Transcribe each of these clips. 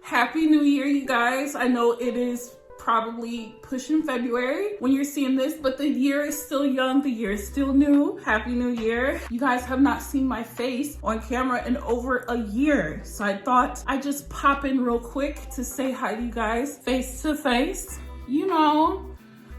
Happy New Year, you guys. I know it is probably pushing February when you're seeing this, but the year is still young. The year is still new. Happy New Year. You guys have not seen my face on camera in over a year. So I thought I'd just pop in real quick to say hi to you guys face to face. You know,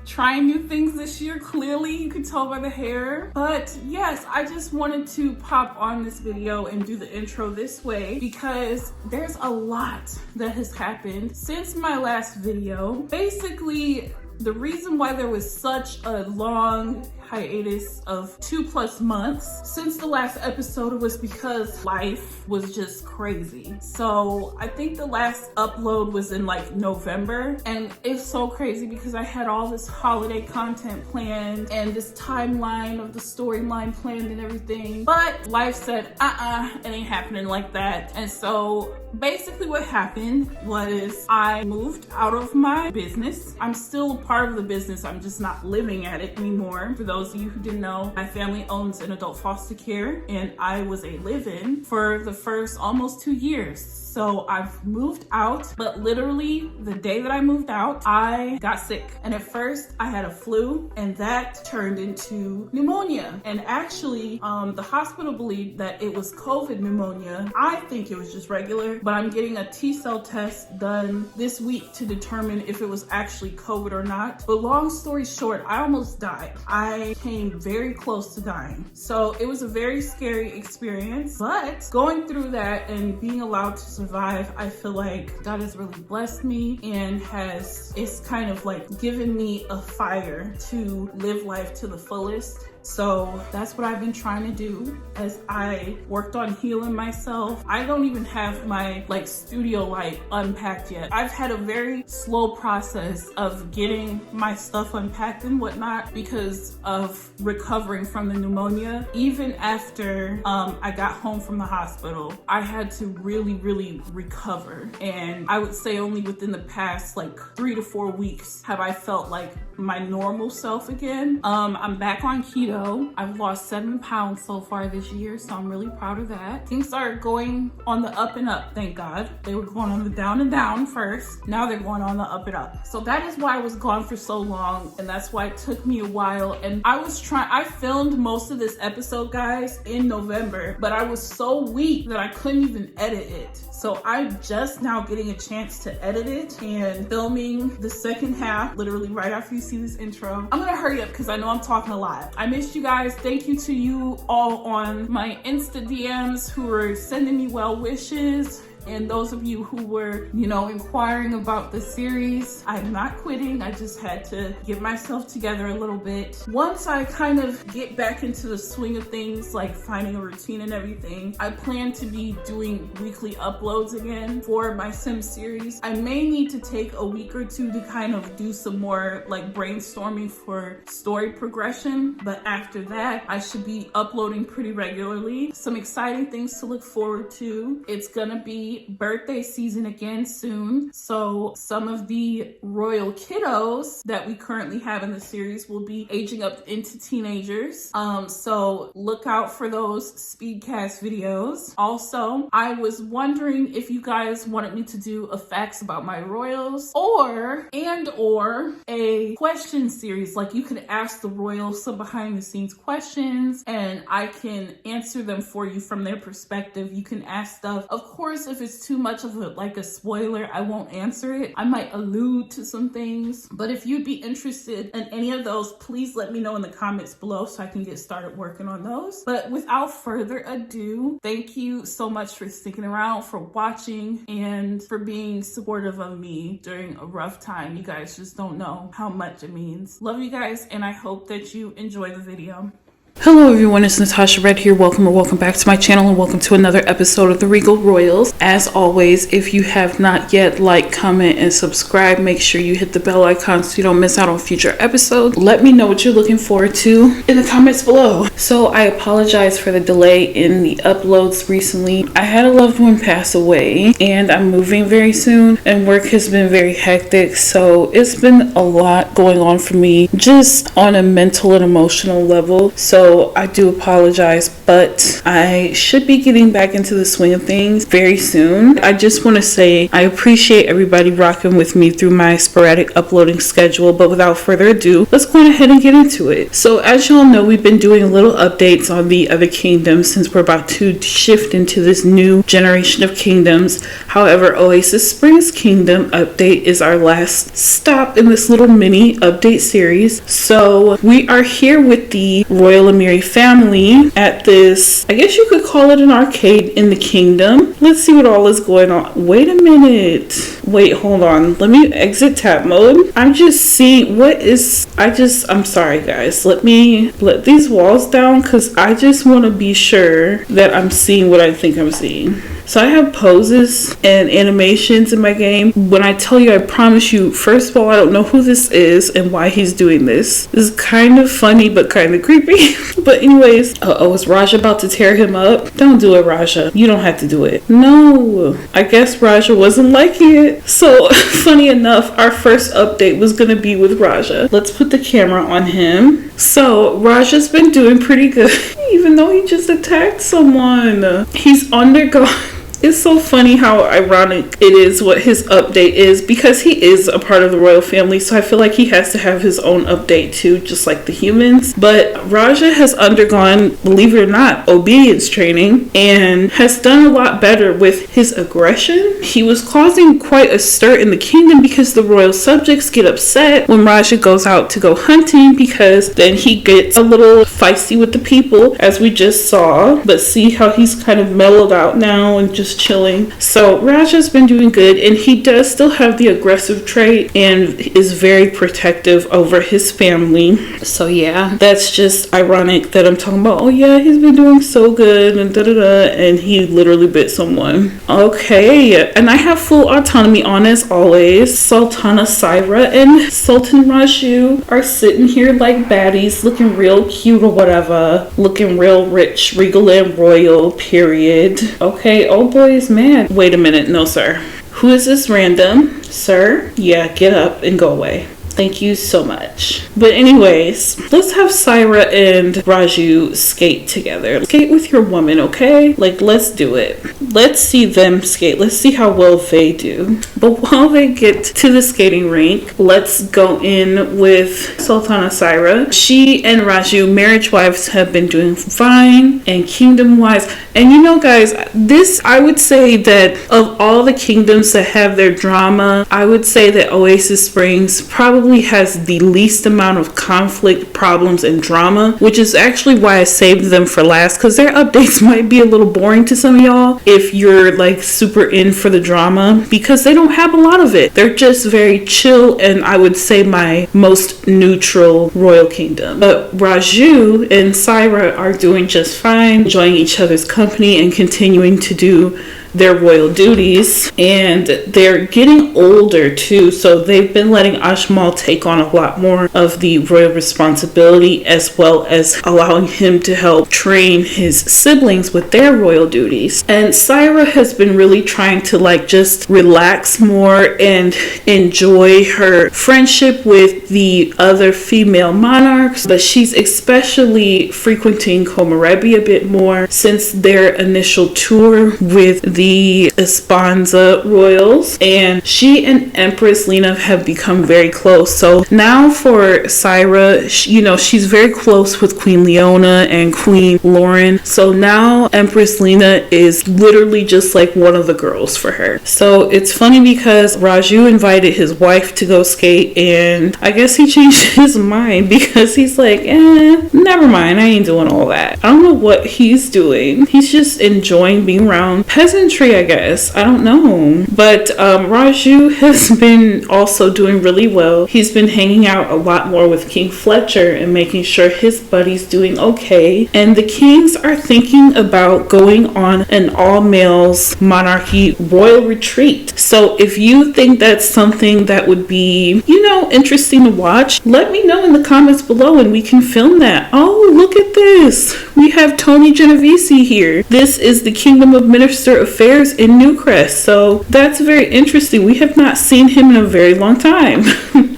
trying new things this year. Clearly you can tell by the hair, but yes, I just wanted to pop on this video and do the intro this way because there's a lot that has happened since my last video. Basically, the reason why there was such a long hiatus of 2+ months since the last episode was because life was just crazy. So I think the last upload was in like November, and it's so crazy because I had all this holiday content planned and this timeline of the storyline planned and everything, but life said it ain't happening like that. And so basically what happened was I moved out of my business. I'm still a part of the business, I'm just not living at it anymore. For those of you who didn't know, my family owns an adult foster care and I was a live-in for the first almost 2 years. So I've moved out, but literally the day that I moved out, I got sick. And at first I had a flu and that turned into pneumonia. And actually the hospital believed that it was COVID pneumonia. I think it was just regular, but I'm getting a T-cell test done this week to determine if it was actually COVID or not. But long story short, I almost died. I came very close to dying. So it was a very scary experience, but going through that and being allowed to survive, I feel like God has really blessed me and it's kind of like given me a fire to live life to the fullest. So that's what I've been trying to do as I worked on healing myself. I don't even have my studio light unpacked yet. I've had a very slow process of getting my stuff unpacked and whatnot because of recovering from the pneumonia. Even after I got home from the hospital, I had to really recover. And I would say only within the past 3 to 4 weeks have I felt like my normal self again. I'm back on keto. I've lost 7 pounds so far this year, so I'm really proud of that. Things are going on the up and up, thank God. They were going on the down and down first. Now they're going on the up and up. So that is why I was gone for so long, and that's why it took me a while. And I filmed most of this episode, guys, in November, but I was so weak that I couldn't even edit it. So I'm just now getting a chance to edit it and filming the second half, literally right after you see this intro. I'm gonna hurry up because I know I'm talking a lot. I missed you guys. Thank you to you all on my Insta DMs who were sending me well wishes. And those of you who were, inquiring about the series, I'm not quitting. I just had to get myself together a little bit. Once I kind of get back into the swing of things, like finding a routine and everything, I plan to be doing weekly uploads again for my Sim series. I may need to take a week or two to kind of do some more brainstorming for story progression. But after that, I should be uploading pretty regularly. Some exciting things to look forward to. It's gonna be birthday season again soon, so some of the royal kiddos that we currently have in the series will be aging up into teenagers, so look out for those speedcast videos. Also, I was wondering if you guys wanted me to do a facts about my royals or a question series. You could ask the royals some behind the scenes questions and I can answer them for you from their perspective. You can ask stuff, of course. If it's too much of a spoiler, I won't answer it. I might allude to some things, but if you'd be interested in any of those, please let me know in the comments below so I can get started working on those. But without further ado, thank you so much for sticking around, for watching, and for being supportive of me during a rough time. You guys just don't know how much it means. Love you guys, and I hope that you enjoy the video. Hello everyone, it's Natasha Red here. Welcome back to my channel and welcome to another episode of the Regal Royals. As always, if you have not yet comment, and subscribe, make sure you hit the bell icon so you don't miss out on future episodes. Let me know what you're looking forward to in the comments below. So I apologize for the delay in the uploads recently. I had a loved one pass away and I'm moving very soon and work has been very hectic, so it's been a lot going on for me just on a mental and emotional level. So I do apologize, but I should be getting back into the swing of things very soon. I just want to say I appreciate everybody rocking with me through my sporadic uploading schedule, but without further ado, let's go ahead and get into it. So as y'all know, we've been doing little updates on the other kingdoms since we're about to shift into this new generation of kingdoms. However, Oasis Springs Kingdom update is our last stop in this little mini update series. So we are here with the Royal Amiri family at this, I guess you could call it an arcade in the kingdom. Let's see what all is going on. Wait a minute. Wait, hold on. Let me exit tab mode. I'm just seeing I'm sorry guys. Let me let these walls down because I just want to be sure that I'm seeing what I think I'm seeing. So I have poses and animations in my game. When I tell you, I promise you, first of all, I don't know who this is and why he's doing this. This is kind of funny, but kind of creepy. But anyways, is Raja about to tear him up? Don't do it, Raja. You don't have to do it. No, I guess Raja wasn't liking it. So funny enough, our first update was going to be with Raja. Let's put the camera on him. So Raja's been doing pretty good, even though he just attacked someone. He's undergone. It's so funny how ironic it is what his update is, because he is a part of the royal family, so I feel like he has to have his own update too, just like the humans. But Raja has undergone, believe it or not, obedience training and has done a lot better with his aggression. He was causing quite a stir in the kingdom because the royal subjects get upset when Raja goes out to go hunting, because then he gets a little feisty with the people, as we just saw. But see how he's kind of mellowed out now and just chilling. So Raja's been doing good, and he does still have the aggressive trait and is very protective over his family. So yeah, that's just ironic that I'm talking about, oh yeah, he's been doing so good and and he literally bit someone. Okay, and I have full autonomy on, as always. Sultana Syra and Sultan Raju are sitting here like baddies, looking real cute or whatever, looking real rich, regal and royal, period. Okay, oh boy is mad. Wait a minute, no sir. Who is this random? Sir? Yeah, get up and go away. Thank you so much. But anyways, let's have Syra and Raju skate together. Skate with your woman, okay? Like, let's do it. Let's see them skate. Let's see how well they do. But while they get to the skating rink, let's go in with Sultana Syra. She and Raju, marriage wives, have been doing fine, and kingdom wise. And you know, guys, this, I would say that of all the kingdoms that have their drama, I would say that Oasis Springs probably has the least amount of conflict, problems, and drama, which is actually why I saved them for last, because their updates might be a little boring to some of y'all if you're like super in for the drama, because they don't have a lot of it. They're just very chill, and I would say my most neutral royal kingdom. But Raju and Syra are doing just fine, enjoying each other's company and continuing to do their royal duties, and they're getting older too, so they've been letting Ashmal take on a lot more of the royal responsibility, as well as allowing him to help train his siblings with their royal duties. And Syra has been really trying to like just relax more and enjoy her friendship with the other female monarchs, but she's especially frequenting Komarebi a bit more since their initial tour with the Espanza royals, and she and Empress Lena have become very close. So now for Syra, you know, she's very close with Queen Leona and Queen Lauren, so now Empress Lena is literally just like one of the girls for her. So it's funny because Raju invited his wife to go skate, and I guess he changed his mind because he's like, never mind, I ain't doing all that. I don't know what he's doing. He's just enjoying being around peasantry, I guess. I don't know. But Raju has been also doing really well. He's been hanging out a lot more with King Fletcher and making sure his buddy's doing okay. And the kings are thinking about going on an all-males monarchy royal retreat. So if you think that's something that would be, you know, interesting to watch, let me know in the comments below and we can film that. Oh, look at this. We have Tony Genovese here. This is the Kingdom of Minister Affairs in Newcrest. So that's very interesting. We have not seen him in a very long time.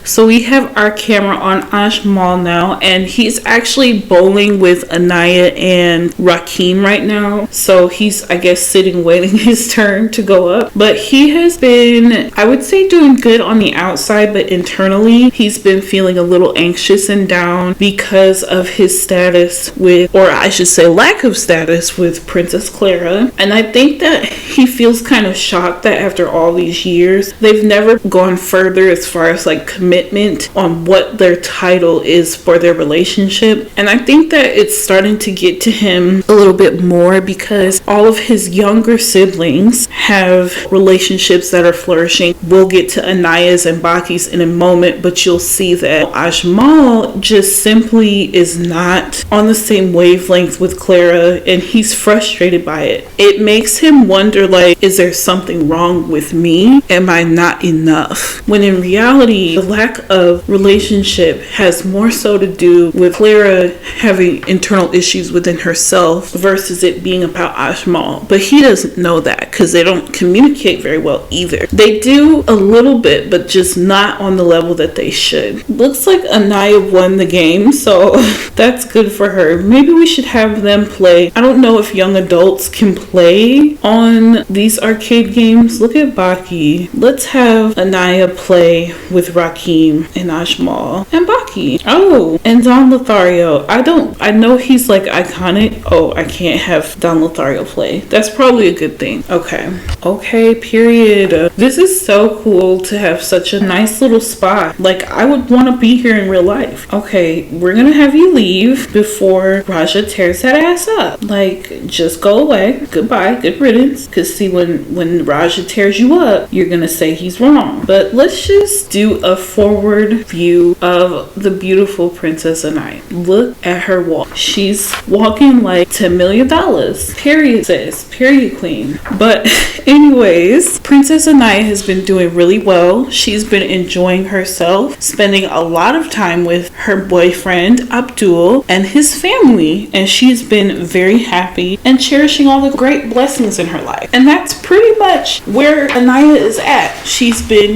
So we have our camera on Ajmal now, and he's actually bowling with Anaya and Rakim right now. So he's, I guess, sitting waiting his turn to go up. But he has been, I would say, doing good on the outside, but internally he's been feeling a little anxious and down because of his status with, or I should say lack of status with, Princess Clara. And I think that he feels kind of shocked that after all these years they've never gone further as far as like commitment on what their title is for their relationship. And I think that it's starting to get to him a little bit more because all of his younger siblings have relationships that are flourishing. We'll get to Anaya's and Baki's in a moment, but you'll see that Ajmal just simply is not on the same wavelength with Clara, and he's frustrated by it. It makes him wonder, like, is there something wrong with me? Am I not enough? When in reality, the lack of relationship has more so to do with Clara having internal issues within herself versus it being about Ajmal. But he doesn't know that because they don't communicate very well either. They do a little bit, but just not on the level that they should. Looks like Anaya won the game, so that's good for her. Maybe we should have them play. I don't know if young adults can play on these arcade games. Look at Baki. Let's have Anaya play with Rakim and Ajmal and Baki. Oh, and Don Lothario. I know he's like iconic. Oh, I can't have Don Lothario play. That's probably a good thing. Okay, period. This is so cool to have such a nice little spot. Like, I would want to be here in real life. Okay, we're gonna have you leave before Raja tears that ass up. Like, just go away. Goodbye. Good riddance. Because see, when Raja tears you up, you're gonna say he's wrong. But let's just do a forward view of the beautiful Princess Anaya. Look at her walk. She's walking like $10 million. Period, sis. Period, queen. But anyways, Princess Anaya has been doing really well. She's been enjoying herself, spending a lot of time with her boyfriend Abdul and his family, and she's been very happy and cherishing all the great blessings in her life. And that's pretty much where Anaya is at. She's been,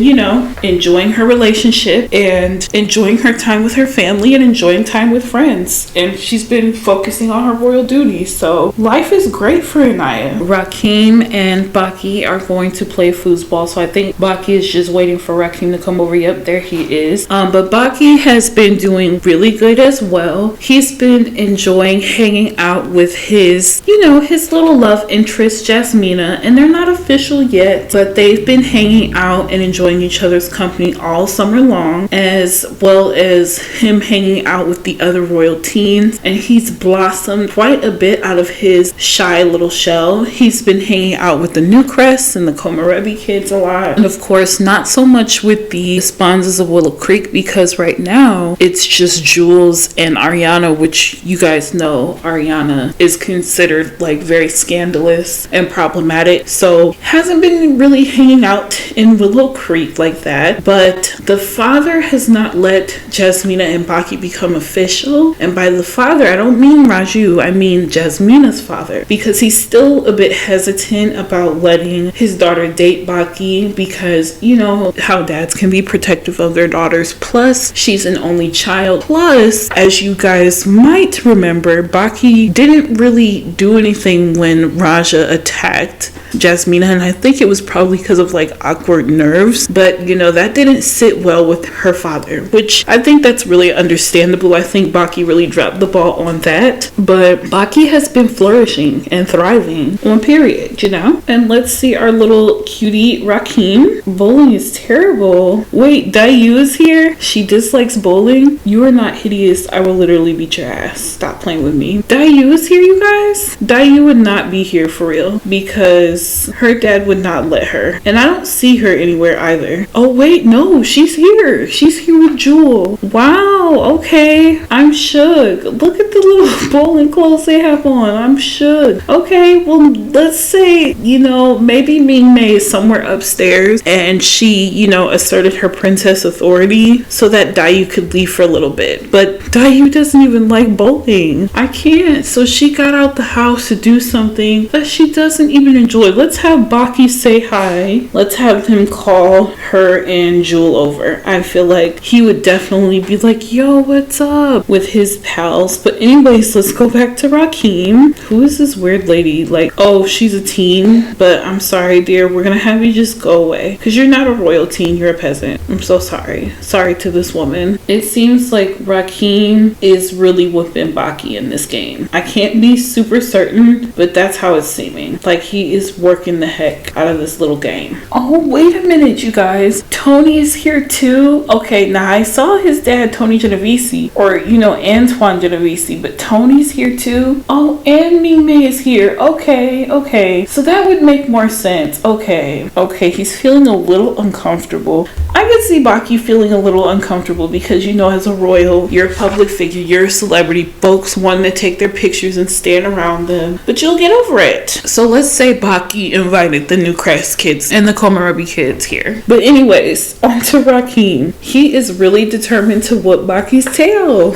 enjoying her relationship and enjoying her time with her family and enjoying time with friends, and she's been focusing on her royal duties. So life is great for Anaya. Rakim and Baki are going to play foosball, so I think Baki is just waiting for Rakim to come over. Yep, there he is. But Baki has been doing really good as well. He's been enjoying hanging out with his little love interest, Jasmina, and they're not official yet, but they've been hanging out and enjoying each other's company all summer long, as well as him hanging out with the other royal teens, and he's blossomed quite a bit out of his shy little shell. He's been hanging out with the Newcrests and the Komorebi kids a lot, and of course not so much with the Sponses of Willow Creek, because right now it's just Jules and Ariana, which you guys know Ariana is considered like very scandalous and problematic, so hasn't been really hanging out in Willow Creek like that. But the father has not let Jasmina and Baki become official, and by the father I don't mean Raju, I mean Jasmina's father, because he's still a bit hesitant about letting his daughter date Baki, because you know how dads can be protective of their daughters, plus she's an only child, plus as you guys might remember, Baki didn't really do anything when Raja attacked Jasmina, and I think it was probably because of like awkward nerves, but that didn't sit well with her father, which I think that's really understandable. I think Baki really dropped the ball on that, but Baki has been flourishing and thriving on period, and let's see our little cutie Rakim. Bowling is terrible. Wait, Dayu is here? She dislikes bowling? You are not hideous. I will literally beat your ass. Stop playing with me. Dayu is here, you guys? Dayu would not be here for real because her dad would not let her, and I don't see her anywhere either. Oh wait, no, she's here. She's here with Jewel. Wow, okay. I'm shook. Look at the little bowling clothes they have on. I'm shook. Okay, well, let's say, maybe Ming Mei is somewhere upstairs and she, asserted her princess authority so that Dayu could leave for a little bit. But Dayu doesn't even like bowling. I can't. So she got out the house to do something that she doesn't even enjoy. Let's have Baki say hi. Let's have him call her and Jewel over. before, I feel like he would definitely be like, yo, what's up, with his pals. But anyways, let's go back to Rakim. Who is this weird lady? Like, oh, she's a teen, but I'm sorry, dear, we're gonna have you just go away because you're not a royal teen, you're a peasant. I'm so sorry to this woman. It seems like Rakim is really whooping Baki in this game. I can't be super certain, but that's how it's seeming. Like, he is working the heck out of this little game. Oh, wait a minute, you guys. Tony is here too. Okay, now I saw his dad, Tony Genovese, or Antoine Genovese, but Tony's here too. Oh, and Ming is here. Okay. So that would make more sense. Okay, he's feeling a little uncomfortable. I could see Baki feeling a little uncomfortable because, as a royal, you're a public figure, you're a celebrity, folks want to take their pictures and stand around them, but you'll get over it. So let's say Baki invited the new Crest kids and the Komorebi kids here. But anyways, on to Rakim. He is really determined to whoop Baki's tail.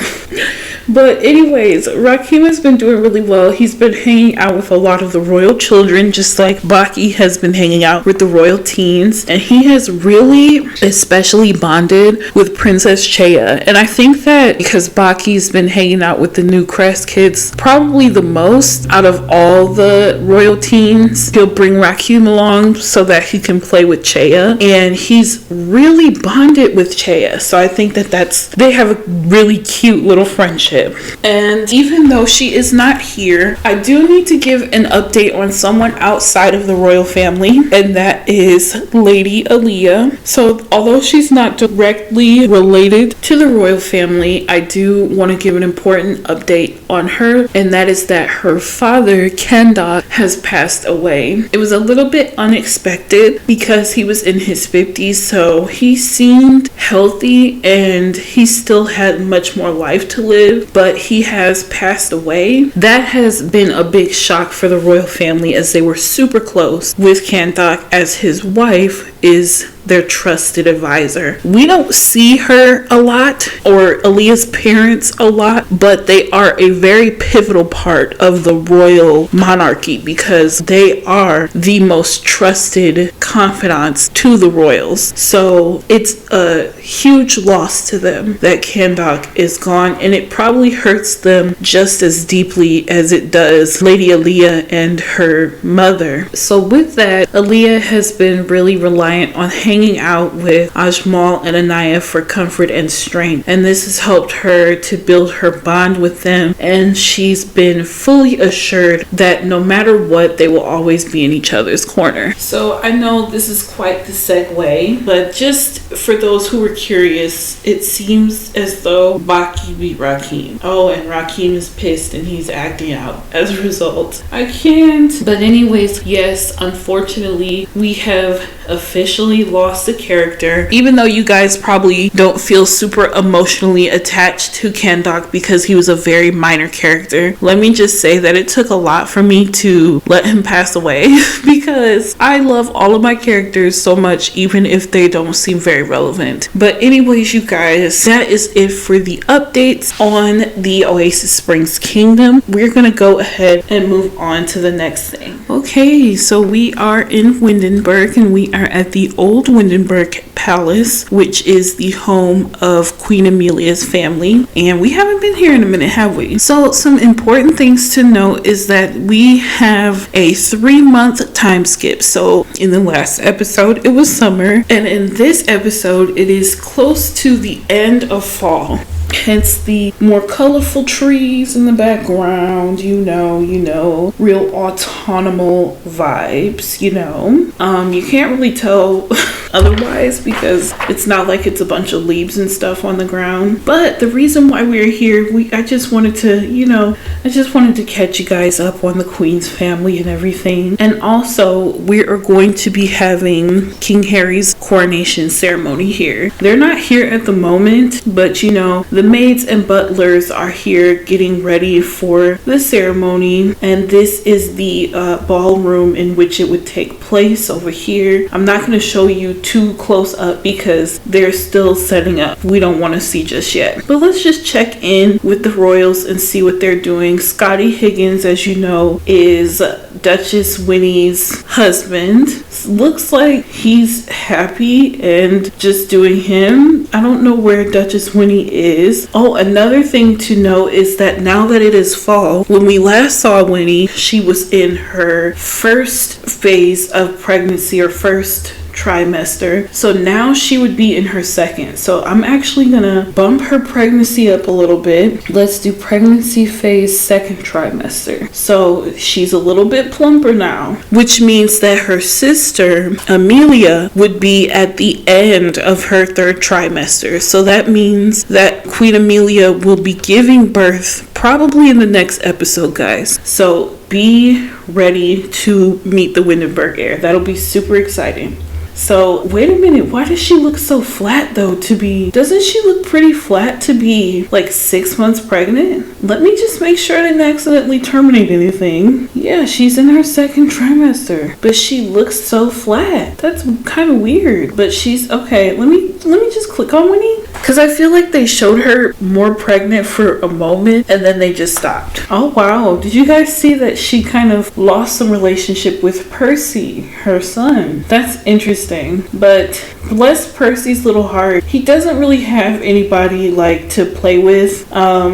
But anyways, Rakim has been doing really well. He's been hanging out with a lot of the royal children, just like Baki has been hanging out with the royal teens. And he has really especially bonded with Princess Chea. And I think that because Baki's been hanging out with the new Crest kids probably the most out of all the royal teens, he'll bring Rakim along so that he can play with Chea. And he's really bonded with Chea. So I think that they have a really cute little friendship. And even though she is not here, I do need to give an update on someone outside of the royal family, and that is Lady Aaliyah. So although she's not directly related to the royal family, I do want to give an important update on her, and that is that her father, Kendok, has passed away. It was a little bit unexpected because he was in his 50s, so he seemed healthy and he still had much more life to live, but he has passed away. That has been a big shock for the royal family as they were super close with Kendok, as his wife is their trusted advisor. We don't see her a lot, or Aaliyah's parents a lot, but they are a very pivotal part of the royal monarchy because they are the most trusted confidants to the royals. So it's a huge loss to them that Kendok is gone, and it probably hurts them just as deeply as it does Lady Aaliyah and her mother. So with that, Aaliyah has been really reliant on hanging out with Ajmal and Anaya for comfort and strength, and this has helped her to build her bond with them, and she's been fully assured that no matter what, they will always be in each other's corner. So I know this is quite the segue, but just for those who were curious, it seems as though Baki beat Rakim. Oh, and Rakim is pissed and he's acting out as a result. I can't. But anyways, yes, unfortunately, we have officially lost the character. Even though you guys probably don't feel super emotionally attached to Kendok because he was a very minor character, let me just say that it took a lot for me to let him pass away because I love all of my characters so much, even if they don't seem very relevant. But anyways, you guys, that is it for the updates on the Oasis Springs Kingdom. We're gonna go ahead and move on to the next thing. Okay, so we are in Windenburg, and we are at the old Windenburg Palace, which is the home of Queen Amelia's family, and we haven't been here in a minute, have we? So some important things to note is that we have a 3-month time skip. So in the last episode it was summer, and in this episode it is close to the end of fall. Hence the more colorful trees in the background, real autumnal vibes, You can't really tell otherwise because it's not like it's a bunch of leaves and stuff on the ground. But the reason why we're here, I just wanted to catch you guys up on the Queen's family and everything. And also, we are going to be having King Harry's coronation ceremony here. They're not here at the moment, but the maids and butlers are here getting ready for the ceremony, and this is the ballroom in which it would take place over here. I'm not going to show you too close up because they're still setting up. We don't want to see just yet. But let's just check in with the royals and see what they're doing. Scotty Higgins, as you know, is Duchess Winnie's husband. Looks like he's happy and just doing him. I don't know where Duchess Winnie is. Oh, another thing to know is that now that it is fall, when we last saw Winnie, she was in her first phase of pregnancy, or first trimester. So now she would be in her second. So I'm actually gonna bump her pregnancy up a little bit. Let's do pregnancy phase second trimester. So she's a little bit plumper now, which means that her sister Amelia would be at the end of her third trimester. So that means that Queen Amelia will be giving birth probably in the next episode, guys. So be ready to meet the Windenburg heir. That'll be super exciting. So wait a minute, why does she look so flat though doesn't she look pretty flat to be like 6 months pregnant? Let me just make sure I didn't accidentally terminate anything. Yeah, she's in her second trimester, but she looks so flat. That's kind of weird, but she's okay. Let me just click on Winnie, because I feel like they showed her more pregnant for a moment and then they just stopped. Oh wow, did you guys see that she kind of lost some relationship with Percy, her son? That's interesting. But bless Percy's little heart, he doesn't really have anybody like to play with.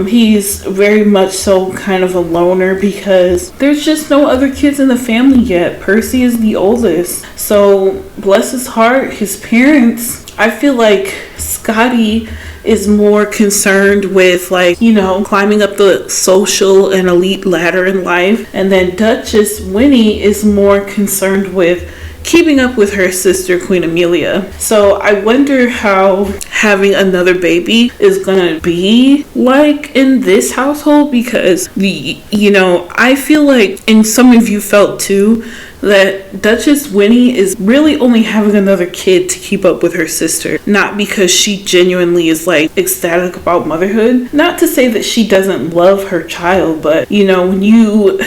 He's very much so kind of a loner because there's just no other kids in the family yet. Percy is the oldest. So bless his heart, his parents, I feel like Scotty is more concerned with, like, you know, climbing up the social and elite ladder in life. And then Duchess Winnie is more concerned with keeping up with her sister Queen Amelia. So I wonder how having another baby is gonna be like in this household, because I feel like, and some of you felt too, that Duchess Winnie is really only having another kid to keep up with her sister, not because she genuinely is like ecstatic about motherhood. Not to say that she doesn't love her child, but when you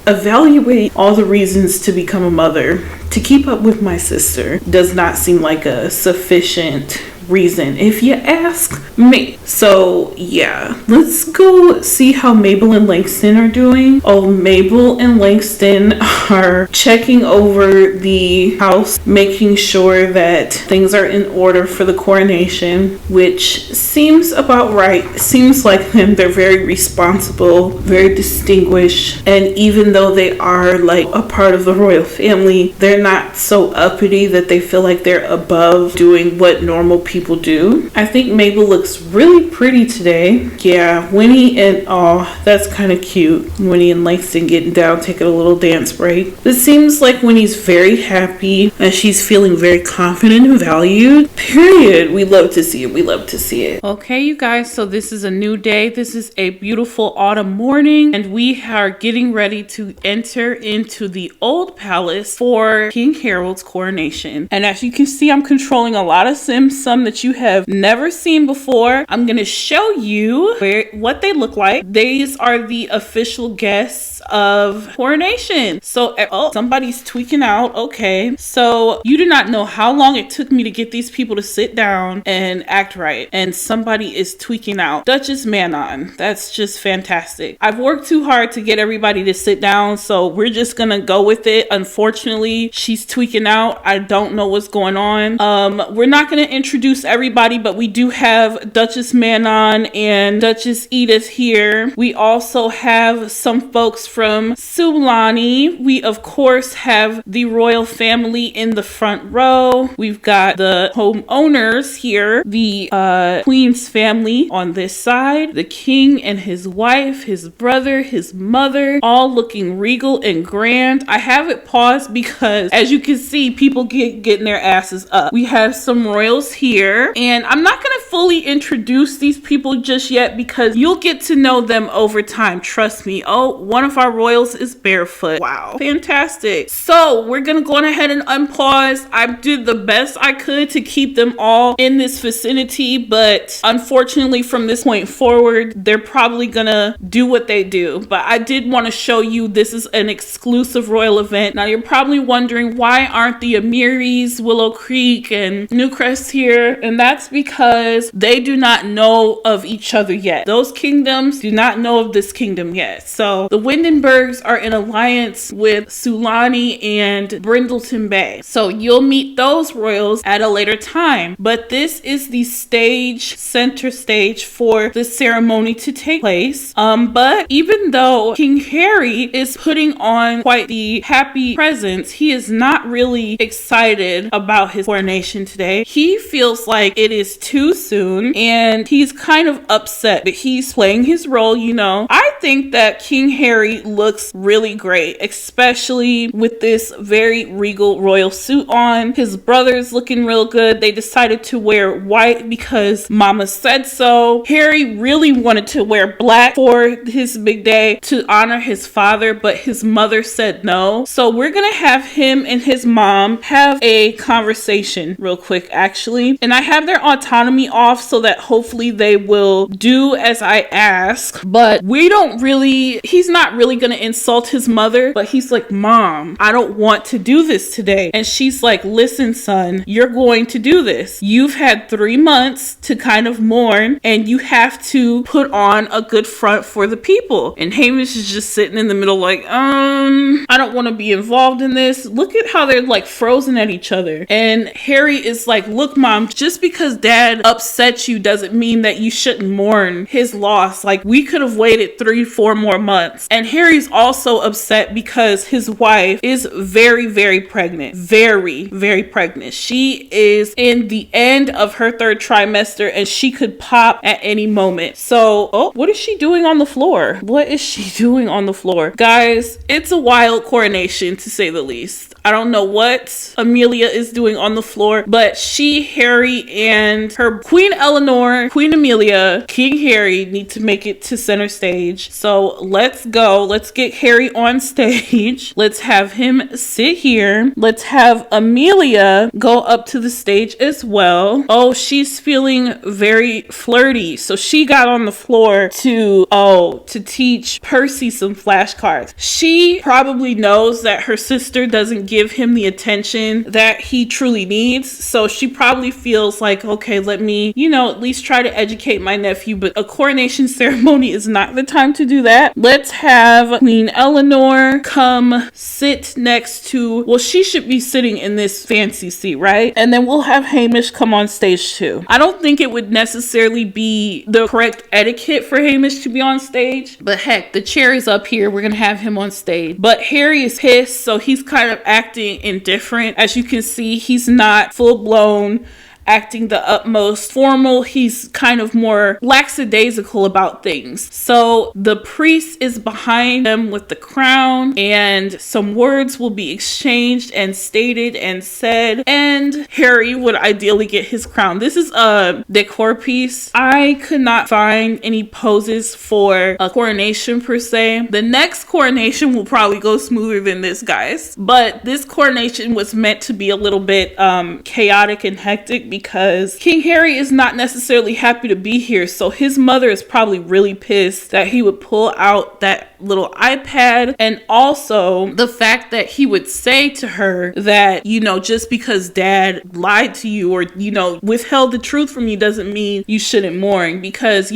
evaluate all the reasons to become a mother, to keep up with my sister does not seem like a sufficient reason, if you ask me. So yeah, let's go see how Mabel and Langston are doing. Oh, Mabel and Langston are checking over the house, making sure that things are in order for the coronation, which seems about right. Seems like them. They're very responsible, very distinguished, and even though they are like a part of the royal family, they're not so uppity that they feel like they're above doing what normal people do. I think Mabel looks really pretty today. Yeah, Winnie and that's kind of cute. Winnie and Langston getting down, taking a little dance break. It seems like Winnie's very happy and she's feeling very confident and valued. Period. We love to see it. We love to see it. Okay, you guys, so this is a new day. This is a beautiful autumn morning and we are getting ready to enter into the old palace for King Harold's coronation. And as you can see, I'm controlling a lot of Sims, some that you have never seen before. I'm going to show you what they look like. These are the official guests of coronation. So, somebody's tweaking out. Okay. So you do not know how long it took me to get these people to sit down and act right. And somebody is tweaking out. Duchess Manon. That's just fantastic. I've worked too hard to get everybody to sit down. So we're just going to go with it. Unfortunately, she's tweaking out. I don't know what's going on. We're not going to introduce everybody, but we do have Duchess Manon and Duchess Edith here. We also have some folks from Sulani. We of course have the royal family in the front row. We've got the homeowners here, the Queen's family on this side, the king and his wife, his brother, his mother, all looking regal and grand. I have it paused because as you can see, people getting their asses up. We have some royals here, and I'm not gonna fully introduce these people just yet because you'll get to know them over time. Trust me. Oh, one of our royals is barefoot. Wow. Fantastic. So we're going to go on ahead and unpause. I did the best I could to keep them all in this vicinity, but unfortunately from this point forward, they're probably going to do what they do. But I did want to show you this is an exclusive royal event. Now you're probably wondering, why aren't the Amiris, Willow Creek, and Newcrest here? And that's because they do not know of each other yet. Those kingdoms do not know of this kingdom yet. So the Windenburgs are in alliance with Sulani and Brindleton Bay. So you'll meet those royals at a later time. But this is the center stage for the ceremony to take place. But even though King Harry is putting on quite the happy presence, he is not really excited about his coronation today. He feels like it is too soon and he's kind of upset, but he's playing his role, you know. I think that King Harry looks really great, especially with this very regal royal suit on. His brother's looking real good. They decided to wear white because mama said so. Harry really wanted to wear black for his big day to honor his father, but his mother said no. So we're gonna have him and his mom have a conversation real quick, actually. And I have their autonomy off so that hopefully they will do as I ask. But he's not really gonna insult his mother, but he's like, Mom, I don't want to do this today. And she's like, listen, son, you're going to do this. You've had 3 months to kind of mourn and you have to put on a good front for the people. And Hamish is just sitting in the middle like, I don't want to be involved in this. Look at how they're like frozen at each other. And Harry is like, look, Mom, just because Dad upset you doesn't mean that you shouldn't mourn his loss. Like, we could have waited 3-4 more months. And Harry's also upset because his wife is very, very pregnant. Very, very pregnant. She is in the end of her 3rd trimester and she could pop at any moment. So, what is she doing on the floor? What is she doing on the floor? Guys, it's a wild coronation to say the least. I don't know what Amelia is doing on the floor, but Harry, and her Queen Eleanor, Queen Amelia, King Harry need to make it to center stage. So let's go. Let's get Harry on stage. Let's have him sit here. Let's have Amelia go up to the stage as well. Oh, she's feeling very flirty. So she got on the floor to teach Percy some flashcards. She probably knows that her sister doesn't give him the attention that he truly needs. So she probably feels like, okay, let me, at least try to educate my nephew. But a coronation ceremony is not the time to do that. Let's have Queen Eleanor come sit next to, well, she should be sitting in this fancy seat, right? And then we'll have Hamish come on stage too. I don't think it would necessarily be the correct etiquette for Hamish to be on stage, but heck, the chair is up here. We're gonna have him on stage. But Harry is pissed, so he's kind of acting indifferent. As you can see, he's not full-blown acting the utmost formal. He's kind of more lackadaisical about things. So the priest is behind him with the crown and some words will be exchanged and stated and said, and Harry would ideally get his crown. This is a decor piece. I could not find any poses for a coronation per se. The next coronation will probably go smoother than this, guys, but this coronation was meant to be a little bit chaotic and hectic because King Harry is not necessarily happy to be here. So his mother is probably really pissed that he would pull out that little iPad, and also the fact that he would say to her that, just because Dad lied to you or, withheld the truth from you doesn't mean you shouldn't mourn, because,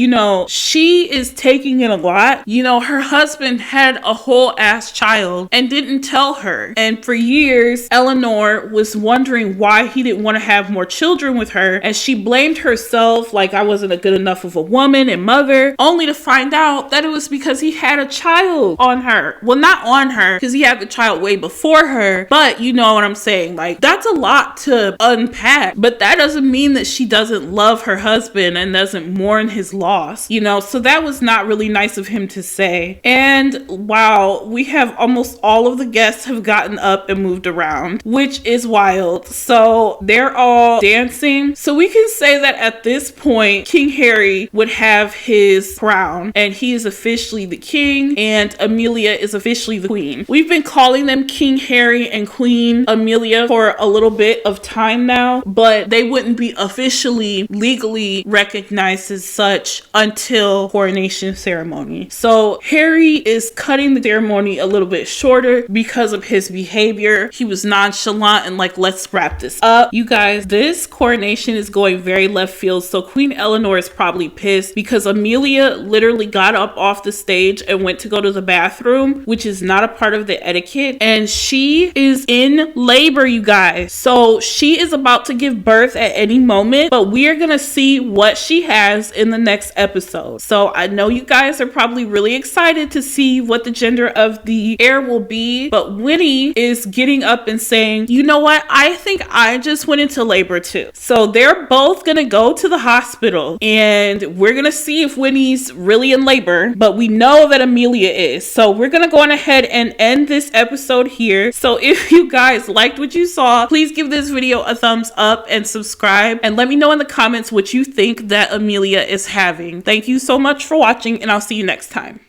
she is taking it a lot. Her husband had a whole ass child and didn't tell her. And for years, Eleanor was wondering why he didn't want to have more children with her. And she blamed herself, like, I wasn't a good enough of a woman and mother, only to find out that it was because he had a child child on her. Well, not on her, because he had the child way before her, but you know what I'm saying. Like, that's a lot to unpack, but that doesn't mean that she doesn't love her husband and doesn't mourn his loss, you know? So that was not really nice of him to say. And wow, we have almost all of the guests have gotten up and moved around, which is wild. So they're all dancing. So we can say that at this point, King Harry would have his crown and he is officially the king and Amelia is officially the queen. We've been calling them King Harry and Queen Amelia for a little bit of time now, but they wouldn't be officially legally recognized as such until coronation ceremony. So Harry is cutting the ceremony a little bit shorter because of his behavior. He was nonchalant and like, let's wrap this up. You guys, this coronation is going very left field. So Queen Eleanor is probably pissed because Amelia literally got up off the stage and went to go to the bathroom, which is not a part of the etiquette. And she is in labor, you guys. So she is about to give birth at any moment, but we are going to see what she has in the next episode. So I know you guys are probably really excited to see what the gender of the heir will be, but Winnie is getting up and saying, you know what? I think I just went into labor too. So they're both going to go to the hospital and we're going to see if Winnie's really in labor, but we know that Amelia is. So we're going to go on ahead and end this episode here. So if you guys liked what you saw, please give this video a thumbs up and subscribe and let me know in the comments what you think that Amelia is having. Thank you so much for watching and I'll see you next time.